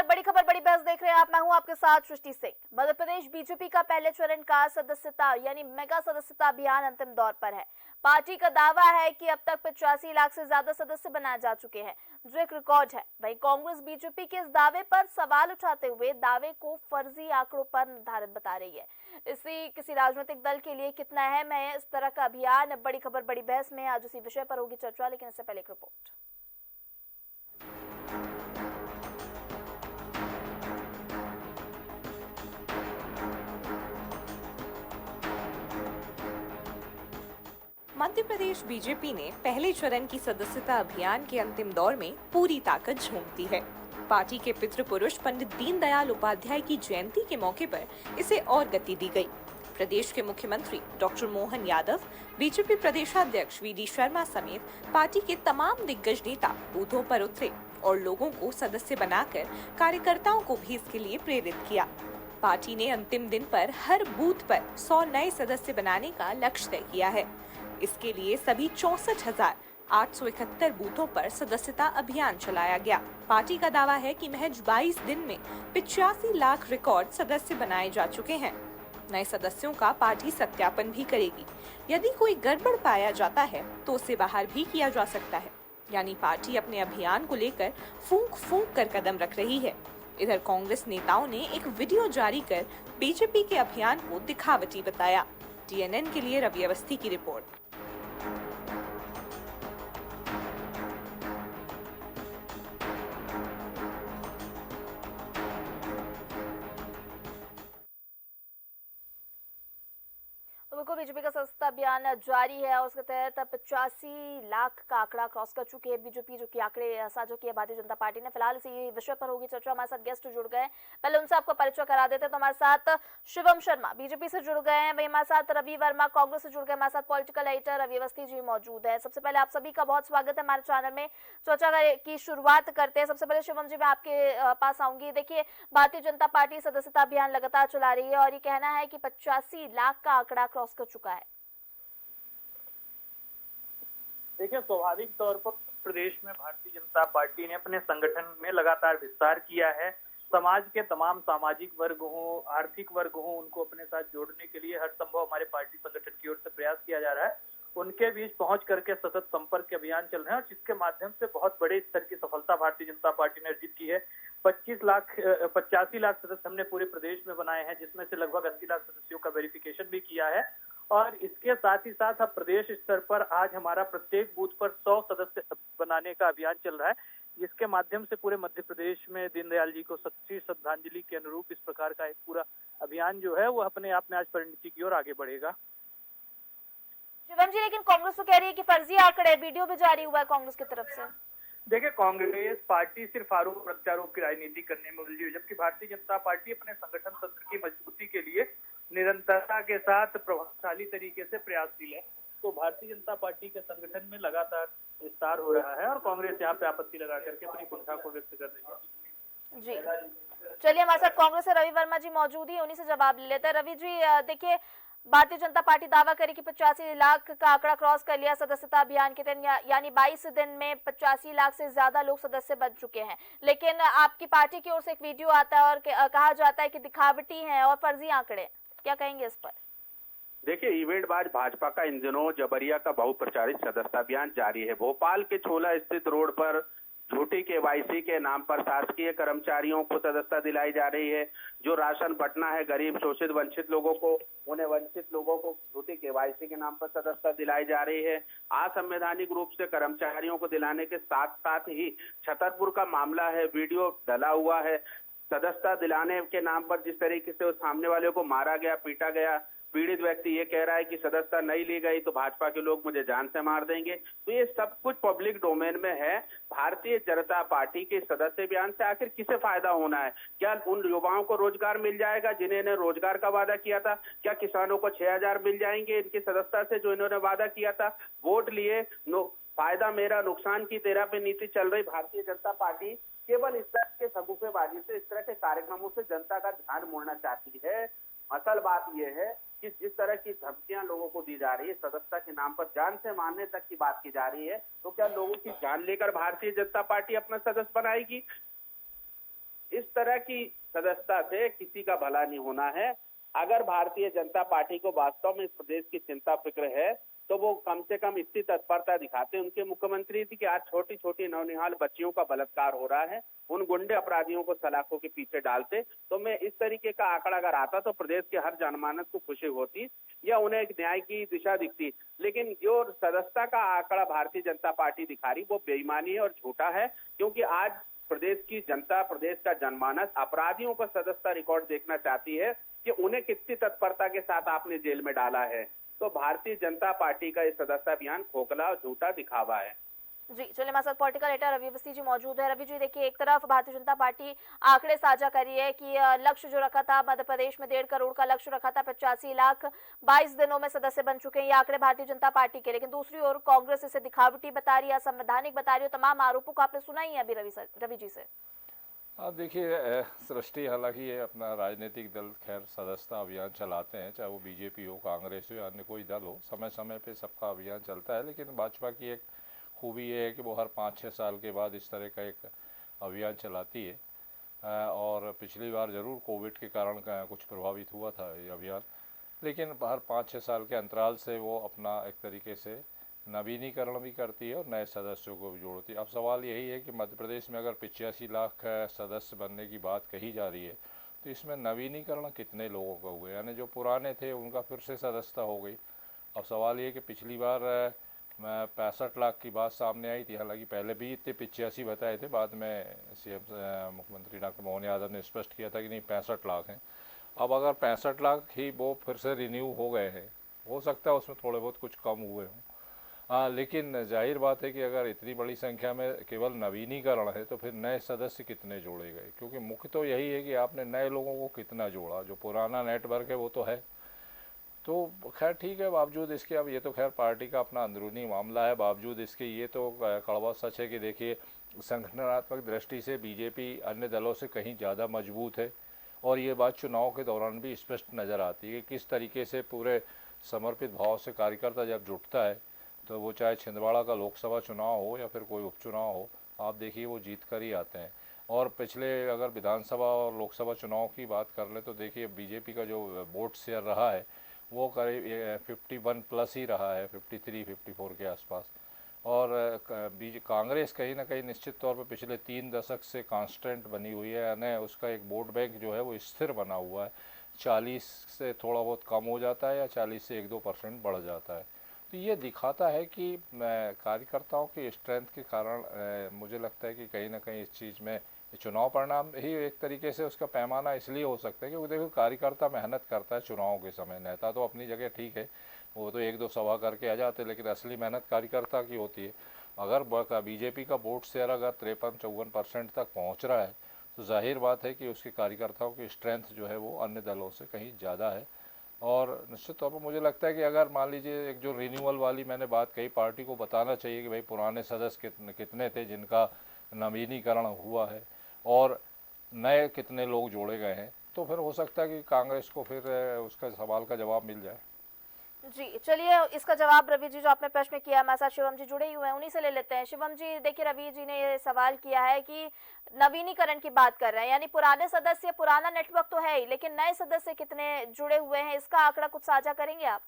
नमस्कार, बड़ी खबर बड़ी बहस देख रहे हैं आप। मैं हूं आपके साथ सृष्टि सिंह। मध्य प्रदेश बीजेपी का पहले चरण का सदस्यता यानी मेगा सदस्यता अभियान अंतिम दौर पर है। पार्टी का दावा है कि अब तक 85 लाख से ज्यादा सदस्य बनाए जा चुके हैं, जो एक रिकॉर्ड है। वहीं कांग्रेस बीजेपी के इस दावे पर सवाल उठाते हुए दावे को फर्जी आंकड़ों पर निर्धारित बता रही है। इसी किसी राजनीतिक दल के लिए कितना अहम है इस तरह का अभियान? बड़ी खबर बड़ी बहस में आज उसी विषय पर होगी चर्चा, लेकिन इससे पहले एक रिपोर्ट। मध्य प्रदेश बीजेपी ने पहले चरण की सदस्यता अभियान के अंतिम दौर में पूरी ताकत झोंक दी है। पार्टी के पितृ पुरुष पंडित दीनदयाल उपाध्याय की जयंती के मौके पर इसे और गति दी गई। प्रदेश के मुख्यमंत्री डॉक्टर मोहन यादव, बीजेपी प्रदेशाध्यक्ष वी.डी. शर्मा समेत पार्टी के तमाम दिग्गज नेता बूथों पर उतरे और लोगों को सदस्य बनाकर कार्यकर्ताओं को भी इसके लिए प्रेरित किया। पार्टी ने अंतिम दिन पर हर बूथ पर 100 नए सदस्य बनाने का लक्ष्य तय किया है। इसके लिए सभी 64,871 बूथों पर सदस्यता अभियान चलाया गया। पार्टी का दावा है कि महज 22 दिन में 85 लाख रिकॉर्ड सदस्य बनाए जा चुके हैं। नए सदस्यों का पार्टी सत्यापन भी करेगी। यदि कोई गड़बड़ पाया जाता है तो उसे बाहर भी किया जा सकता है। यानी पार्टी अपने अभियान को लेकर फूंक कर कदम रख रही है। इधर कांग्रेस नेताओं ने एक वीडियो जारी कर बीजेपी के अभियान को दिखावटी बताया। TNN के लिए रवि अवस्थी की रिपोर्ट। तो बीजेपी का सदस्यता अभियान जारी है और उसके तहत 85 लाख का आंकड़ा क्रॉस कर चुकी है बीजेपी, जो कि आंकड़े साझा किए भारतीय जनता पार्टी ने। फिलहाल इसी विषय पर होगी चर्चा। हमारे साथ गेस्ट जुड़ गए, पहले उनसे आपका परिचय करा देते हैं। तो हमारे साथ शिवम शर्मा बीजेपी से जुड़ गए हैं, वही हमारे साथ रवि वर्मा कांग्रेस से जुड़ गए, हमारे साथ पॉलिटिकल एडिटर रवि अवस्थी जी मौजूद है। सबसे पहले आप सभी का बहुत स्वागत है हमारे चैनल में। चर्चा की शुरुआत करते हैं। सबसे पहले शिवम जी, मैं आपके पास आऊंगी। देखिए, भारतीय जनता पार्टी सदस्यता अभियान लगातार चला रही है और ये कहना है कि 85 लाख का आंकड़ा क्रॉस कर चुका है। देखिए, स्वाभाविक तौर पर प्रदेश में भारतीय जनता पार्टी ने अपने संगठन में लगातार विस्तार किया है। समाज के तमाम सामाजिक वर्ग हो, आर्थिक वर्ग हो, उनको अपने साथ जोड़ने के लिए हर संभव हमारे पार्टी संगठन की ओर से प्रयास किया जा रहा है। उनके बीच पहुंच करके सतत संपर्क के अभियान चल रहे हैं और जिसके माध्यम से बहुत बड़े स्तर की सफलता भारतीय जनता पार्टी ने अर्जित की है। 85 लाख सदस्य हमने पूरे प्रदेश में बनाए हैं, जिसमें से लगभग 80 लाख सदस्यों का वेरिफिकेशन भी किया है। और इसके साथ ही साथ अब प्रदेश स्तर पर आज हमारा प्रत्येक बूथ पर 100 सदस्य बनाने का अभियान चल रहा है, जिसके माध्यम से पूरे मध्य प्रदेश में दीनदयाल जी को सच्ची श्रद्धांजलि के अनुरूप इस प्रकार का एक पूरा अभियान जो है वो अपने आप में आज परिणति की ओर आगे बढ़ेगा। शिवम जी, लेकिन कांग्रेस तो कह रही है कि फर्जी आंकड़े, वीडियो भी जारी हुआ है कांग्रेस की तरफ से। देखिए, कांग्रेस पार्टी सिर्फ आरोप प्रत्यारोप की राजनीति करने में उलझी हुई, जबकि भारतीय जनता पार्टी अपने संगठन तंत्र की मजबूती के लिए निरंतरता के साथ प्रभावशाली तरीके से प्रयासशील है। तो भारतीय जनता पार्टी के संगठन में लगातार विस्तार हो रहा है और कांग्रेस यहाँ पे आपत्ति लगा करके अपनी कुंठा को व्यक्त कर रही है। जी, चलिए, हमारे साथ कांग्रेस से रवि वर्मा जी मौजूद ही, उन्हीं से जवाब ले लेते हैं। रवि जी, देखिए, भारतीय जनता पार्टी दावा करे कि 85 लाख का आंकड़ा क्रॉस कर लिया सदस्यता अभियान के तहत, यानी 22 दिन में 85 लाख से ज्यादा लोग सदस्य बन चुके हैं। लेकिन आपकी पार्टी की ओर से एक वीडियो आता है और कहा जाता है कि दिखावटी है और फर्जी आंकड़े, क्या कहेंगे इस पर? देखिए, इवेंटबाज भाजपा का इन दिनों जबरिया का बहुप्रचारित सदस्यता अभियान जारी है। भोपाल के छोला स्थित रोड पर झूठी KYC के नाम पर शासकीय कर्मचारियों को सदस्यता दिलाई जा रही है। जो राशन बंटना है गरीब शोषित वंचित लोगों को, उन्हें वंचित लोगों को झूठी KYC के नाम पर सदस्यता दिलाई जा रही है। असंवैधानिक रूप से कर्मचारियों को दिलाने के साथ साथ ही छतरपुर का मामला है, वीडियो डला हुआ है। सदस्यता दिलाने के नाम पर जिस तरीके से उस सामने वाले को मारा गया, पीटा गया, पीड़ित व्यक्ति ये कह रहा है कि सदस्यता नहीं ली गई तो भाजपा के लोग मुझे जान से मार देंगे। तो ये सब कुछ पब्लिक डोमेन में है। भारतीय जनता पार्टी के सदस्य अभियान से आखिर किसे फायदा होना है? क्या उन युवाओं को रोजगार मिल जाएगा जिन्हें रोजगार का वादा किया था? क्या किसानों को 6,000 मिल जाएंगे इनकी सदस्यता से जो इन्होंने वादा किया था? वोट लिए फायदा मेरा नुकसान की तेरा पे नीति चल रही भारतीय जनता पार्टी केवल इस तरह के सगुफेबाजी से, इस तरह के कार्यक्रमों से जनता का ध्यान मोड़ना चाहती है। असल बात यह है कि जिस तरह की धमकियां लोगों को दी जा रही है, सदस्यता के नाम पर जान से मारने तक की बात की जा रही है, तो क्या लोगों की जान लेकर भारतीय जनता पार्टी अपना सदस्य बनाएगी? इस तरह की सदस्यता से किसी का भला नहीं होना है। अगर भारतीय जनता पार्टी को वास्तव में इस प्रदेश की चिंता फिक्र है तो वो कम से कम इतनी तत्परता दिखाते। उनके मुख्यमंत्री थी कि आज छोटी छोटी नौनिहाल बच्चियों का बलात्कार हो रहा है, उन गुंडे अपराधियों को सलाखों के पीछे डालते। तो मैं इस तरीके का आंकड़ा अगर आता तो प्रदेश के हर जनमानस को खुशी होती या उन्हें एक न्याय की दिशा दिखती। लेकिन जो सदस्यता का आंकड़ा भारतीय जनता पार्टी दिखा रही वो बेईमानी है और झूठा है, क्योंकि आज प्रदेश की जनता, प्रदेश का जनमानस अपराधियों का सदस्यता रिकॉर्ड देखना चाहती है कि उन्हें कितनी तत्परता के साथ आपने जेल में डाला है। तो भारतीय जनता पार्टी का ये सदस्यता अभियान खोखला और झूठा दिखावा है। जी, चलिए हमारे साथ पॉलिटिकल एडिटर रवि अवस्थी जी मौजूद है। रवि जी, देखिए, एक तरफ भारतीय जनता पार्टी आंकड़े साझा कर रही है कि लक्ष्य जो रखा था मध्य प्रदेश में 1.5 करोड़ का लक्ष्य रखा था, 85 लाख 22 दिनों में सदस्य बन चुके हैं। ये आंकड़े भारतीय जनता पार्टी के, लेकिन दूसरी ओर कांग्रेस इसे दिखावटी बता रही है, असंवैधानिक बता रही है। तमाम आरोपों को आपने सुना ही है अभी रवि जी से। आप देखिए, सृष्टि हालांकि ये अपना राजनीतिक दल खैर सदस्यता अभियान चलाते हैं, चाहे वो बीजेपी हो, कांग्रेस हो या अन्य कोई दल हो, समय समय पे सबका अभियान चलता है। लेकिन भाजपा की एक खूबी ये है कि वो हर 5-6 साल के बाद इस तरह का एक अभियान चलाती है। और पिछली बार ज़रूर कोविड के कारण कुछ प्रभावित हुआ था ये अभियान, लेकिन हर 5-6 साल के अंतराल से वो अपना एक तरीके से नवीनीकरण भी करती है और नए सदस्यों को भी जोड़ती है। अब सवाल यही है कि मध्य प्रदेश में अगर 85 लाख सदस्य बनने की बात कही जा रही है तो इसमें नवीनीकरण कितने लोगों का हुए, यानी जो पुराने थे उनका फिर से सदस्यता हो गई। अब सवाल ये कि पिछली बार 65 लाख की बात सामने आई थी, हालांकि पहले भी इतने 85 बताए थे, बाद में सीएम मुख्यमंत्री डॉक्टर मोहन यादव ने स्पष्ट किया था कि नहीं 65 लाख हैं। अब अगर 65 लाख ही वो फिर से रिन्यू हो गए हैं, हो सकता है उसमें थोड़े बहुत कुछ कम हुए हों। हाँ, लेकिन जाहिर बात है कि अगर इतनी बड़ी संख्या में केवल नवीनीकरण है तो फिर नए सदस्य कितने जोड़े गए, क्योंकि मुख्य तो यही है कि आपने नए लोगों को कितना जोड़ा। जो पुराना नेटवर्क है वो तो है। तो खैर ठीक है, बावजूद इसके, अब ये तो खैर पार्टी का अपना अंदरूनी मामला है, बावजूद इसके ये तो कड़वा सच है कि देखिए, संगठनात्मक दृष्टि से बीजेपी अन्य दलों से कहीं ज़्यादा मजबूत है। और ये बात चुनाव के दौरान भी स्पष्ट नज़र आती है कि किस तरीके से पूरे समर्पित भाव से कार्यकर्ता जब जुटता है तो वो चाहे छिंदवाड़ा का लोकसभा चुनाव हो या फिर कोई उपचुनाव हो, आप देखिए वो जीत कर ही आते हैं। और पिछले अगर विधानसभा और लोकसभा चुनाव की बात कर ले तो देखिए बीजेपी का जो वोट शेयर रहा है वो करीब 51 प्लस ही रहा है, 53-54 के आसपास। और कांग्रेस कहीं ना कहीं निश्चित तौर पर पिछले 3 दशक से कांस्टेंट बनी हुई है, यानी उसका एक वोट बैंक जो है वो स्थिर बना हुआ है। 40 से थोड़ा बहुत कम हो जाता है या 40 से 1-2% बढ़ जाता है। तो ये दिखाता है कि कार्यकर्ताओं की स्ट्रेंथ के कारण मुझे लगता है कि कहीं ना कहीं इस चीज़ में चुनाव परिणाम ही एक तरीके से उसका पैमाना इसलिए हो सकता है क्योंकि देखो कार्यकर्ता मेहनत करता है चुनाव के समय। नेता तो अपनी जगह ठीक है, वो तो 1-2 सभा करके आ जाते हैं, लेकिन असली मेहनत कार्यकर्ता की होती है। अगर बीजेपी का वोट शेयर अगर 53-54% तक पहुँच रहा है तो जाहिर बात है कि उसके कार्यकर्ताओं की स्ट्रेंथ जो है वो अन्य दलों से कहीं ज़्यादा है। और निश्चित तौर पर मुझे लगता है कि अगर मान लीजिए एक जो रिन्यूअल वाली मैंने बात कही, पार्टी को बताना चाहिए कि भाई पुराने सदस्य कितने थे जिनका नवीनीकरण हुआ है और नए कितने लोग जोड़े गए हैं, तो फिर हो सकता है कि कांग्रेस को फिर उसका सवाल का जवाब मिल जाए। जी, चलिए, इसका जवाब रवि जी जो आपने प्रश्न किया, हमारे साथ शिवम जी जुड़े ही हुए हैं, उन्हीं से ले लेते हैं। शिवम जी, देखिए, रवि जी ने ये सवाल किया है कि नवीनीकरण की बात कर रहे हैं, यानी पुराने सदस्य, पुराना नेटवर्क तो है ही, लेकिन नए सदस्य कितने जुड़े हुए हैं, इसका आंकड़ा कुछ साझा करेंगे आप?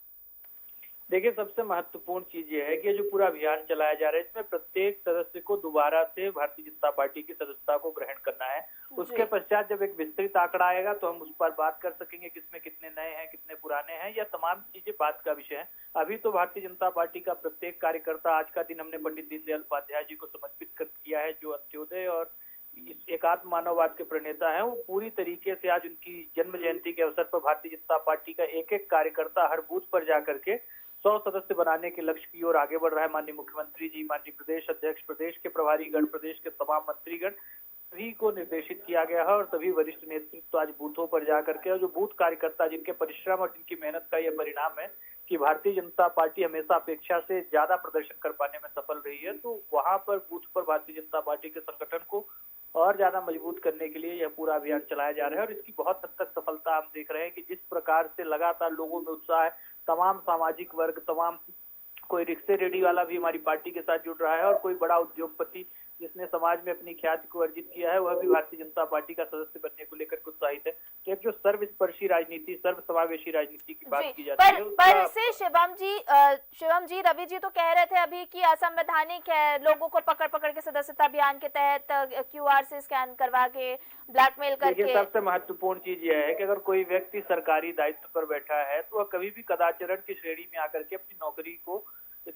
देखिए, सबसे महत्वपूर्ण चीज ये है कि जो पूरा अभियान चलाया जा रहा है इसमें प्रत्येक सदस्य को दोबारा से भारतीय जनता पार्टी की सदस्यता को ग्रहण करना है। उसके पश्चात जब एक विस्तृत आंकड़ा आएगा तो हम उस पर बात कर सकेंगे किसमें कितने नए हैं, कितने पुराने हैं, या तमाम चीजें बात का विषय है। अभी तो भारतीय जनता पार्टी का प्रत्येक कार्यकर्ता, आज का दिन हमने पंडित दीनदयाल उपाध्याय जी को समर्पित कर किया है, जो अंत्योदय और इस एकात्म मानववाद के प्रणेता हैं। वो पूरी तरीके से आज उनकी जन्म जयंती के अवसर पर भारतीय जनता पार्टी का एक एक कार्यकर्ता हर बूथ पर जाकर के 100 सदस्य बनाने के लक्ष्य की ओर आगे बढ़ रहा है। माननीय मुख्यमंत्री जी, माननीय प्रदेश अध्यक्ष, प्रदेश के प्रभारीगण, प्रदेश के तमाम मंत्रीगण, सभी को निर्देशित किया गया है और सभी वरिष्ठ नेतृत्व आज बूथों पर जाकर के, और जो बूथ कार्यकर्ता जिनके परिश्रम और जिनकी मेहनत का यह परिणाम है कि भारतीय जनता पार्टी हमेशा अपेक्षा से ज्यादा प्रदर्शन कर पाने में सफल रही है, तो वहां पर बूथ पर भारतीय जनता पार्टी के संगठन को और ज्यादा मजबूत करने के लिए यह पूरा अभियान चलाया जा रहा है। और इसकी बहुत हद तक सफलता हम देख रहे हैं कि जिस प्रकार से लगातार लोगों में उत्साह है, तमाम सामाजिक वर्ग, तमाम कोई रिक्शे रेडी वाला भी हमारी पार्टी के साथ जुड़ रहा है और कोई बड़ा उद्योगपति जिसने समाज में अपनी ख्याति को अर्जित किया है वह भी भारतीय जनता पार्टी का सदस्य बनने को लेकर उत्साहित है। तो एक जो सर्वस्पर्शी राजनीति, सर्व समावेशी राजनीति की बात की जाती है पर इससे शिवम जी रवि जी तो कह रहे थे अभी कि असंवैधानिक है, लोगों को पकड़ पकड़ के सदस्यता अभियान के तहत QR से स्कैन करवा के ब्लैकमेल करके। सबसे महत्वपूर्ण चीज यह है कि अगर कोई व्यक्ति सरकारी दायित्व पर बैठा है तो वह कभी भी कदाचारण की श्रेणी में आकर के अपनी नौकरी को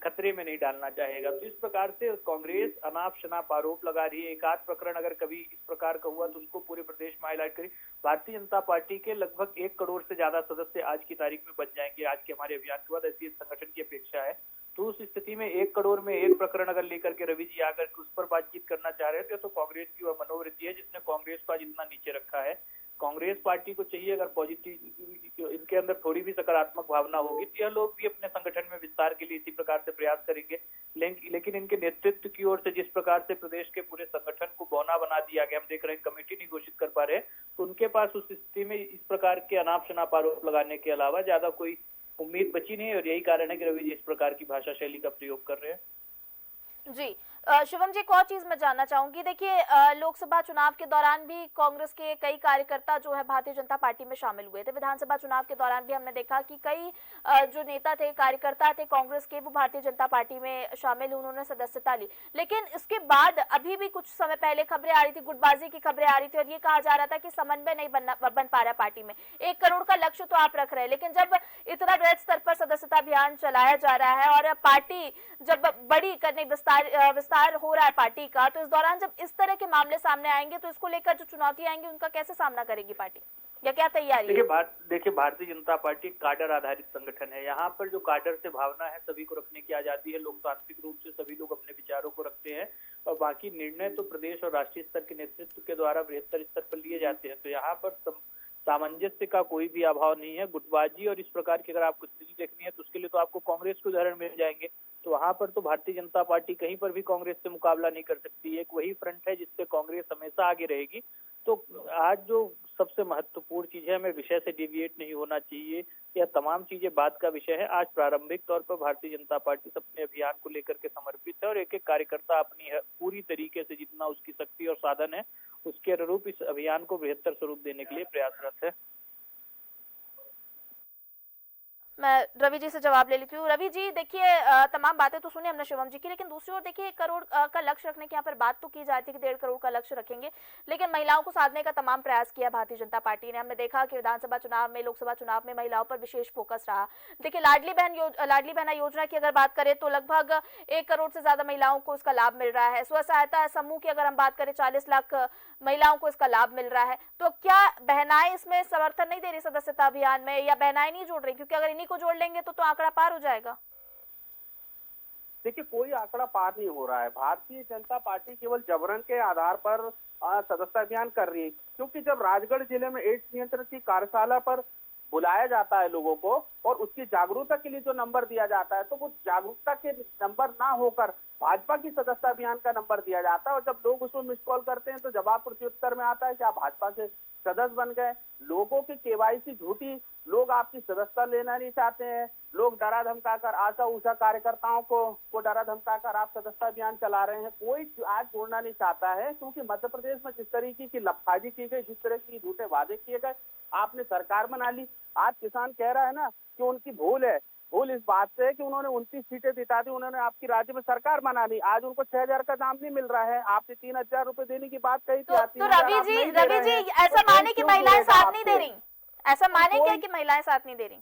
खतरे में नहीं डालना चाहेगा। तो इस प्रकार से कांग्रेस अनाप शनाप आरोप लगा रही है। एक आध प्रकरण अगर कभी इस प्रकार का हुआ तो उसको पूरे प्रदेश में हाईलाइट करी। भारतीय जनता पार्टी के लगभग 1 करोड़ से ज्यादा सदस्य आज की तारीख में बन जाएंगे आज के हमारे अभियान के बाद, ऐसी इस संगठन की अपेक्षा है। तो उस स्थिति में 1 करोड़ में 1 प्रकरण अगर लेकर के रवि जी आकर उस पर बातचीत करना चाह रहे थे तो कांग्रेस की वह मनोवृत्ति है जिसने कांग्रेस को आज इतना नीचे रखा है। कांग्रेस पार्टी को चाहिए अगर पॉजिटिव इनके अंदर थोड़ी भी सकारात्मक भावना होगी तो यह लोग भी अपने संगठन में विस्तार के लिए इसी प्रकार से प्रयास करेंगे। लेकिन इनके नेतृत्व की ओर से जिस प्रकार से प्रदेश के पूरे संगठन को बौना बना दिया गया, हम देख रहे हैं कमेटी नहीं घोषित कर पा रहे, तो उनके पास उस स्थिति में इस प्रकार के अनाप शनाप आरोप लगाने के अलावा ज्यादा कोई उम्मीद बची नहीं और यही कारण है कि रवि जी इस प्रकार की भाषा शैली का प्रयोग कर रहे हैं। जी शिवम जी, एक और चीज मैं जानना चाहूंगी। देखिए लोकसभा चुनाव के दौरान भी कांग्रेस के कई कार्यकर्ता जो है भारतीय जनता पार्टी में शामिल हुए थे। विधानसभा चुनाव के दौरान भी हमने देखा कि कई जो नेता थे, कार्यकर्ता थे कांग्रेस के, वो भारतीय जनता पार्टी में शामिल, उन्होंने सदस्यता ली। लेकिन इसके बाद अभी भी कुछ समय पहले खबरें आ रही थी, गुटबाजी की खबरें आ रही थी और ये कहा जा रहा था कि समन्वय नहीं बन पा रहा पार्टी में। 1 करोड़ का लक्ष्य तो आप रख रहे हैं, लेकिन जब इतना बृहद स्तर पर सदस्यता अभियान चलाया जा रहा है और पार्टी जब बड़ी करने विस्तार हो रहा है पार्टी का, तो इस दौरान जब इस तरह के मामले सामने आएंगे तो इसको लेकर जो चुनौती आएंगी उनका कैसे सामना करेगी पार्टी, या क्या तैयारी है? देखिए भारतीय जनता पार्टी काडर आधारित संगठन है। यहाँ पर जो काडर से भावना है सभी को रखने की आजादी है। लोकतांत्रिक रूप से सभी लोग अपने विचारों को रखते हैं और बाकी निर्णय तो प्रदेश और राष्ट्रीय स्तर के नेतृत्व के द्वारा बृहत्तर स्तर पर लिए जाते हैं। तो यहाँ पर सामंजस्य का कोई भी अभाव नहीं है। गुटबाजी और इस प्रकार की अगर आपको स्थिति देखनी है तो उसके लिए तो आपको कांग्रेस के उदाहरण मिल जाएंगे। तो वहां पर तो भारतीय जनता पार्टी कहीं पर भी कांग्रेस से मुकाबला नहीं कर सकती। एक वही फ्रंट है जिससे कांग्रेस हमेशा आगे रहेगी। तो आज जो सबसे महत्वपूर्ण चीज है, हमें विषय से डिविएट नहीं होना चाहिए। यह तमाम चीजें बात का विषय है। आज प्रारंभिक तौर पर भारतीय जनता पार्टी अपने अभियान को लेकर के समर्पित है और एक एक कार्यकर्ता अपनी पूरी तरीके से जितना उसकी शक्ति और साधन है उसके अनुरूप इस अभियान को बेहतर स्वरूप देने के लिए प्रयासरत है। मैं रवि जी से जवाब ले लेती हूँ। रवि जी देखिए, तमाम बातें तो सुनी हमने शिवम जी की, लेकिन दूसरी ओर देखिए 1 करोड़ का लक्ष्य रखने की यहाँ पर बात तो की जाती है कि 1.5 करोड़ का लक्ष्य रखेंगे, लेकिन महिलाओं को साधने का तमाम प्रयास किया भारतीय जनता पार्टी ने। हमने देखा कि विधानसभा चुनाव में, लोकसभा चुनाव में महिलाओं पर विशेष फोकस रहा। देखिए लाडली बहना योजना की अगर बात करें तो लगभग 1 करोड़ से ज्यादा महिलाओं को इसका लाभ मिल रहा है। स्व सहायता समूह की अगर हम बात करें 40 लाख महिलाओं को इसका लाभ मिल रहा है। तो क्या बहनाएं इसमें समर्थन नहीं दे रही सदस्यता अभियान में, या बहनाएं नहीं जोड़ रही? क्योंकि अगर इन्हीं को जोड़ लेंगे तो आंकड़ा पार हो जाएगा। देखिए कोई आंकड़ा पार नहीं हो रहा है। भारतीय जनता पार्टी केवल जबरन के आधार पर सदस्यता अभियान कर रही है, क्योंकि जब राजगढ़ जिले में एड्स नियंत्रण की कार्यशाला पर बुलाया जाता है लोगों को और उसकी जागरूकता के लिए जो नंबर दिया जाता है, तो वो जागरूकता के नंबर ना होकर भाजपा की सदस्यता अभियान का नंबर दिया जाता है। और जब लोग उसमें मिस कॉल करते हैं तो जवाब प्रत्युत्तर में आता है कि आप भाजपा के सदस्य बन गए। लोगों की केवाईसी झूठी, लोग आपकी सदस्यता लेना नहीं चाहते हैं। लोग डरा धमकाकर, आशा उषा कार्यकर्ताओं को डरा धमकाकर आप सदस्यता अभियान चला रहे हैं। कोई आज जोड़ना नहीं चाहता है, क्योंकि मध्य प्रदेश में जिस तरीके की लफाजी की गई, जिस तरह की झूठे वादे किए गए, आपने सरकार बना ली। आज किसान कह रहा है ना कि उनकी भूल है। भूल इस बात से है कि उन्होंने 29 सीटें जिता दी, उन्होंने आपकी राज्य में सरकार बना ली। आज उनको 6,000 का दाम नहीं मिल रहा है। आपने 3,000 रुपए देने की बात कही थी। तो रवि जी ऐसा माने कि महिलाएं साथ नहीं दे रही, ऐसा माने क्या कि महिलाएं साथ नहीं दे रही?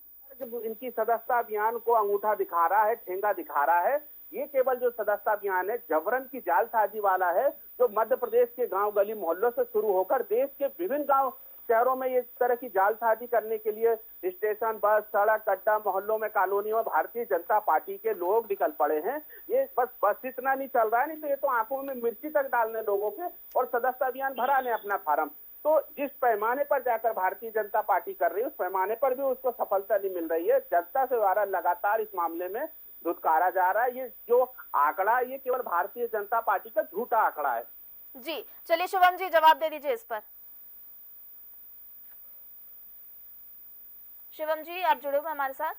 इनकी सदस्यता अभियान को अंगूठा दिखा रहा है, ठेंगा दिखा रहा है। ये केवल जो सदस्यता अभियान है जबरन की जालसाजी वाला है, जो मध्य प्रदेश के गांव गली मोहल्लों से शुरू होकर देश के विभिन्न गांव शहरों में ये तरह की जालसाजी करने के लिए स्टेशन, बस, सड़क, अड्डा, मोहल्लों में, कॉलोनियों में भारतीय जनता पार्टी के लोग निकल पड़े हैं। ये बस इतना नहीं चल रहा है, नहीं तो ये तो आंखों में मिर्ची तक डालने लोगों के और सदस्यता अभियान भरा लें अपना फार्म। तो जिस पैमाने पर जाकर भारतीय जनता पार्टी कर रही है, उस पैमाने पर भी उसको सफलता नहीं मिल रही है। जनता से द्वारा लगातार इस मामले में धुतकारा जा रहा है। ये जो आंकड़ा, ये केवल भारतीय जनता पार्टी का झूठा आंकड़ा है। जी चलिए शिवम जी जवाब दे दीजिए इस पर। शिवम जी आप जुड़े हुए हमारे साथ।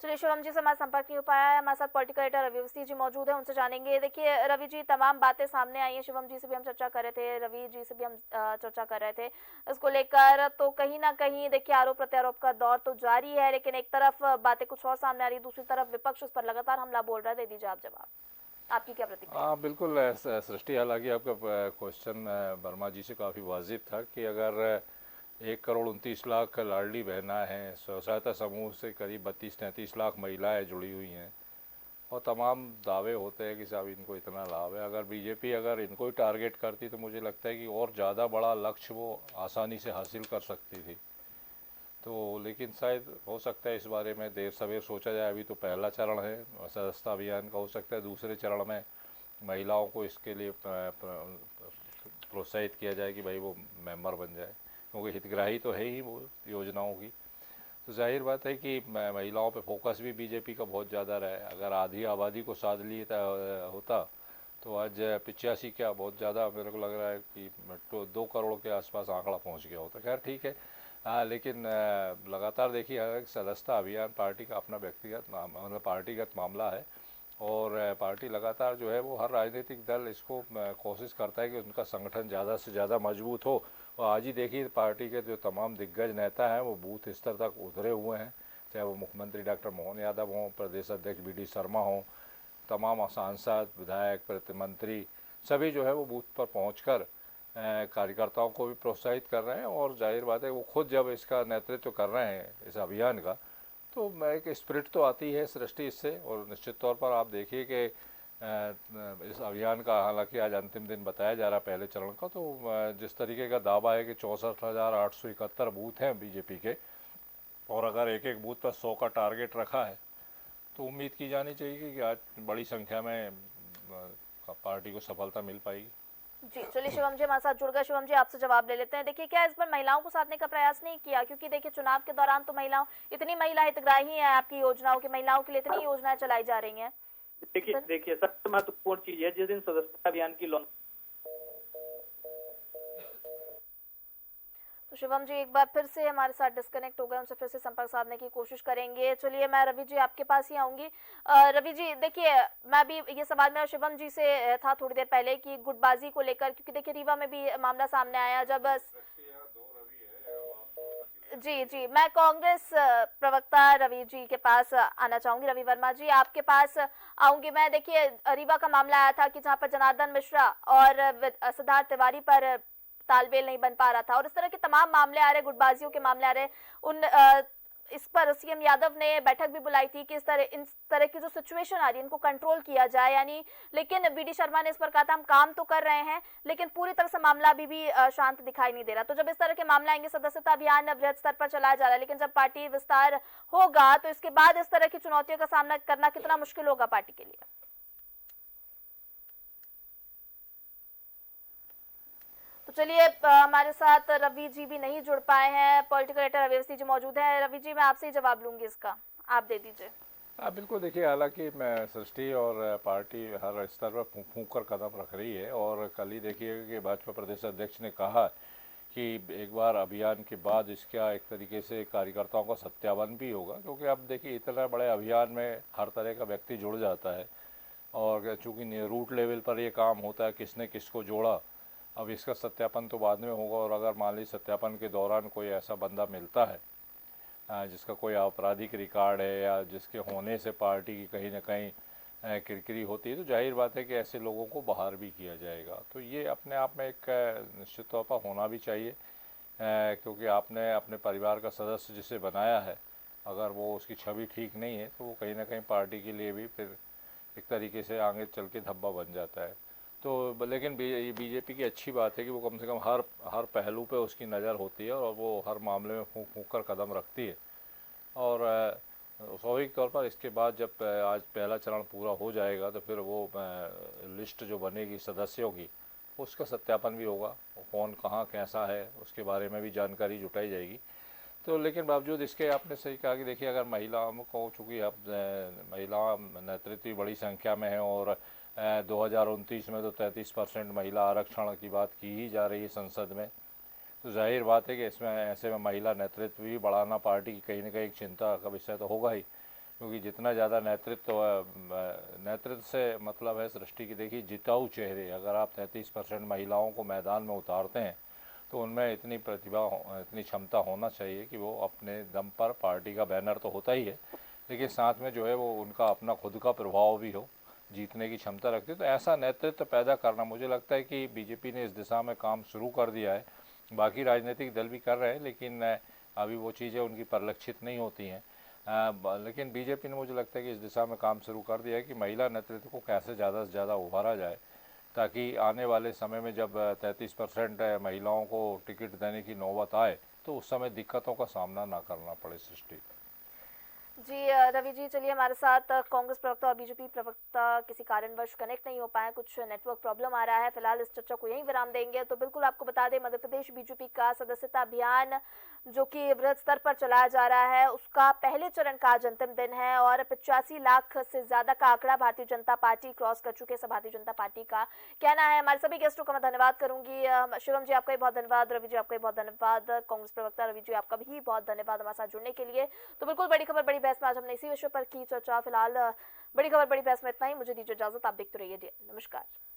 चलिए शिवम जी से हमारा संपर्क नहीं हो पाया है, हमारे साथ पॉलिटिकल एडिटर रवि अवस्थी जी मौजूद है, उनसे जानेंगे। देखिए रवि जी, तमाम बातें सामने आई हैं, शिवम जी से भी हम चर्चा कर रहे थे, रवि जी से भी हम चर्चा कर रहे थे इसको लेकर। तो कहीं ना कहीं देखिए आरोप प्रत्यारोप का दौर तो जारी है, लेकिन एक तरफ बातें कुछ और सामने आ रही है, दूसरी तरफ विपक्ष उस पर लगातार हमला बोल रहा है। दे दीजिए आप जवाब, आपकी क्या प्रतिक्रिया? हाँ बिल्कुल, सृष्टि, हालांकि आपका क्वेश्चन वर्मा जी से काफ़ी वाजिब था कि अगर 1,29,00,000 लाडली बहना है, स्व सहायता समूह से करीब 32-33 लाख महिलाएं जुड़ी हुई हैं और तमाम दावे होते हैं कि साहब इनको इतना लाभ है, अगर बीजेपी अगर इनको ही टारगेट करती तो मुझे लगता है कि और ज़्यादा बड़ा लक्ष्य वो आसानी से हासिल कर सकती थी। तो लेकिन शायद हो सकता है इस बारे में देर सवेर सोचा जाए। अभी तो पहला चरण है सदस्यता अभियान का, हो सकता है दूसरे चरण में महिलाओं को इसके लिए प्रोत्साहित किया जाए कि भाई वो मेंबर बन जाए, क्योंकि हितग्राही तो है ही वो योजनाओं की। तो जाहिर बात है कि महिलाओं पे फोकस भी बीजेपी का बहुत ज़्यादा रहा है। अगर आधी आबादी को साथ लिए होता तो आज 85 क्या बहुत ज़्यादा, मेरे को लग रहा है कि 2 करोड़ के आसपास आंकड़ा पहुंच गया होता। खैर ठीक है, लेकिन लगातार देखिए सदस्यता अभियान पार्टी का अपना व्यक्तिगत मतलब पार्टीगत मामला है और पार्टी लगातार जो है वो हर राजनीतिक दल इसको कोशिश करता है कि उनका संगठन ज़्यादा से ज़्यादा मजबूत हो। और आज ही देखिए पार्टी के जो तमाम दिग्गज नेता हैं वो बूथ स्तर तक उतरे हुए हैं, चाहे वो मुख्यमंत्री डॉक्टर मोहन यादव हों, प्रदेश अध्यक्ष BD शर्मा हों, तमाम सांसद, विधायक, प्रतिमंत्री, सभी जो है वो बूथ पर पहुंचकर कार्यकर्ताओं को भी प्रोत्साहित कर रहे हैं। और जाहिर बात है वो खुद जब इसका नेतृत्व कर रहे हैं इस अभियान का, तो एक स्पिरिट तो आती है सृष्टि इससे। और निश्चित तौर पर आप देखिए कि इस अभियान का हालांकि आज अंतिम दिन बताया जा रहा है पहले चरण का, तो जिस तरीके का दावा है कि 64,871 बूथ हैं बीजेपी के, और अगर एक एक बूथ पर 100 का टारगेट रखा है तो उम्मीद की जानी चाहिए कि आज बड़ी संख्या में पार्टी को सफलता मिल पाएगी। जी चलिए शिवम जी हमारे साथ जुड़ गए। शिवम जी आपसे जवाब ले लेते हैं। देखिए क्या इस बार महिलाओं को साधने का प्रयास नहीं किया? क्योंकि देखिए चुनाव के दौरान तो महिलाओं, इतनी महिला हितग्राही हैं आपकी योजनाओं की, महिलाओं के लिए इतनी योजनाएं चलाई जा रही हैं। देखिए सबसे महत्वपूर्ण चीज है, जिस दिन सदस्यता अभियान की लॉन्च, तो शिवम जी एक बार फिर से हमारे साथ डिस्कनेक्ट हो गए, उनसे फिर से संपर्क साधने की कोशिश करेंगे। चलिए मैं रवि जी आपके पास ही आऊंगी। रवि जी देखिए, मैं भी ये सवाल मेरा शिवम जी से था थोड़ी देर पहले कि गुटबाजी को लेकर, क्योंकि देखिए रीवा में भी मामला सामने आया जब जी मैं कांग्रेस प्रवक्ता रवि जी के पास आना चाहूंगी। रवि वर्मा जी आपके पास आऊंगी मैं। देखिए रीवा का मामला आया था कि जहां पर जनार्दन मिश्रा और सिद्धार्थ तिवारी पर तालमेल नहीं बन पा रहा था, और इस तरह के तमाम मामले आ रहे, गुटबाजियों के मामले आ रहे। इस पर सीएम यादव ने बैठक भी बुलाई थी कि इन तरह की जो सिचुएशन आ रही है इनको कंट्रोल किया जाए, यानी, लेकिन BD शर्मा ने इस पर कहा था हम काम तो कर रहे हैं लेकिन पूरी तरह से मामला अभी भी शांत दिखाई नहीं दे रहा। तो जब इस तरह के मामले आएंगे, सदस्यता अभियान वृहद स्तर पर चलाया जा रहा है, लेकिन जब पार्टी विस्तार होगा तो इसके बाद इस तरह की चुनौतियों का सामना करना कितना मुश्किल होगा पार्टी के लिए? तो चलिए हमारे साथ रवि जी भी नहीं जुड़ पाए हैं, पॉलिटिकल एडिटर रवि अवस्थी जी मौजूद हैं। रवि जी मैं आपसे ही जवाब लूंगी इसका, आप दे दीजिए। बिल्कुल, देखिए हालांकि मैं सृष्टि और पार्टी हर स्तर पर फूंक फूंक कर कदम रख रही है। और कल ही देखिए कि भाजपा प्रदेश अध्यक्ष ने कहा कि एक बार अभियान के बाद इसका एक तरीके से कार्यकर्ताओं का सत्यापन भी होगा, क्योंकि अब देखिए इतना बड़े अभियान में हर तरह का व्यक्ति जुड़ जाता है और चूँकि रूट लेवल पर ये काम होता है किसने किसको जोड़ा, अब इसका सत्यापन तो बाद में होगा। और अगर मान लीजिए सत्यापन के दौरान कोई ऐसा बंदा मिलता है जिसका कोई आपराधिक रिकॉर्ड है या जिसके होने से पार्टी की कहीं ना कहीं किरकिरी होती है, तो जाहिर बात है कि ऐसे लोगों को बाहर भी किया जाएगा। तो ये अपने आप में एक निश्चित तौर पर होना भी चाहिए, क्योंकि आपने अपने परिवार का सदस्य जिसे बनाया है, अगर वो उसकी छवि ठीक नहीं है तो वो कहीं ना कहीं पार्टी के लिए भी फिर एक तरीके से आगे चल के धब्बा बन जाता है। तो लेकिन बीजेपी की अच्छी बात है कि वो कम से कम हर पहलू पे उसकी नज़र होती है और वो हर मामले में फूंक फूंक कर कदम रखती है। और स्वाभाविक तौर पर इसके बाद जब आज पहला चरण पूरा हो जाएगा तो फिर वो लिस्ट जो बनेगी सदस्यों की, उसका सत्यापन भी होगा, कौन कहाँ कैसा है उसके बारे में भी जानकारी जुटाई जाएगी। तो लेकिन बावजूद इसके आपने सही कहा कि देखिए अगर महिलाओं को, चूँकि अब महिला नेतृत्व बड़ी संख्या में है और 2029 में तो 33% महिला आरक्षण की बात की ही जा रही है संसद में, तो जाहिर बात है कि इसमें ऐसे में महिला नेतृत्व भी बढ़ाना पार्टी की कहीं ना कहीं एक चिंता का विषय तो होगा ही। क्योंकि जितना ज़्यादा नेतृत्व से मतलब है सृष्टि की, देखिए जिताऊ चेहरे, अगर आप 33% महिलाओं को मैदान में उतारते हैं तो उनमें इतनी प्रतिभा, इतनी क्षमता होना चाहिए कि वो अपने दम पर, पार्टी का बैनर तो होता ही है लेकिन साथ में जो है वो उनका अपना खुद का प्रभाव भी हो, जीतने की क्षमता रखते। तो ऐसा नेतृत्व पैदा करना, मुझे लगता है कि बीजेपी ने इस दिशा में काम शुरू कर दिया है। बाकी राजनीतिक दल भी कर रहे हैं लेकिन अभी वो चीज़ें उनकी परिलक्षित नहीं होती हैं। लेकिन बीजेपी ने, मुझे लगता है कि इस दिशा में काम शुरू कर दिया है कि महिला नेतृत्व को कैसे ज़्यादा से ज़्यादा उभारा जाए, ताकि आने वाले समय में जब 33% महिलाओं को टिकट देने की नौबत आए तो उस समय दिक्कतों का सामना ना करना पड़े। सृष्टि जी रवि जी, चलिए हमारे साथ कांग्रेस प्रवक्ता और बीजेपी प्रवक्ता किसी कारणवश कनेक्ट नहीं हो पाए, कुछ नेटवर्क प्रॉब्लम आ रहा है। फिलहाल इस चर्चा को यहीं विराम देंगे। तो बिल्कुल आपको बता दें, मध्य प्रदेश बीजेपी का सदस्यता अभियान जो कि वृहद स्तर पर चलाया जा रहा है, उसका पहले चरण का आज अंतिम दिन है और 85 लाख से ज्यादा का आंकड़ा भारतीय जनता पार्टी क्रॉस कर चुके हैं। भारतीय जनता पार्टी का कहना है। हमारे सभी गेस्टों का मैं धन्यवाद करूंगी। शिवम जी आपका भी बहुत धन्यवाद, रवि जी आपका भी बहुत धन्यवाद, कांग्रेस प्रवक्ता रवि जी आपका भी बहुत धन्यवाद हमारे साथ जुड़ने के लिए। तो बिल्कुल बड़ी खबर बड़ी बहस में आज हमने इसी विषय पर की चर्चा। फिलहाल बड़ी खबर बड़ी बहस में इतना ही। मुझे दीजिए इजाजत, आप देखते रहिए। नमस्कार।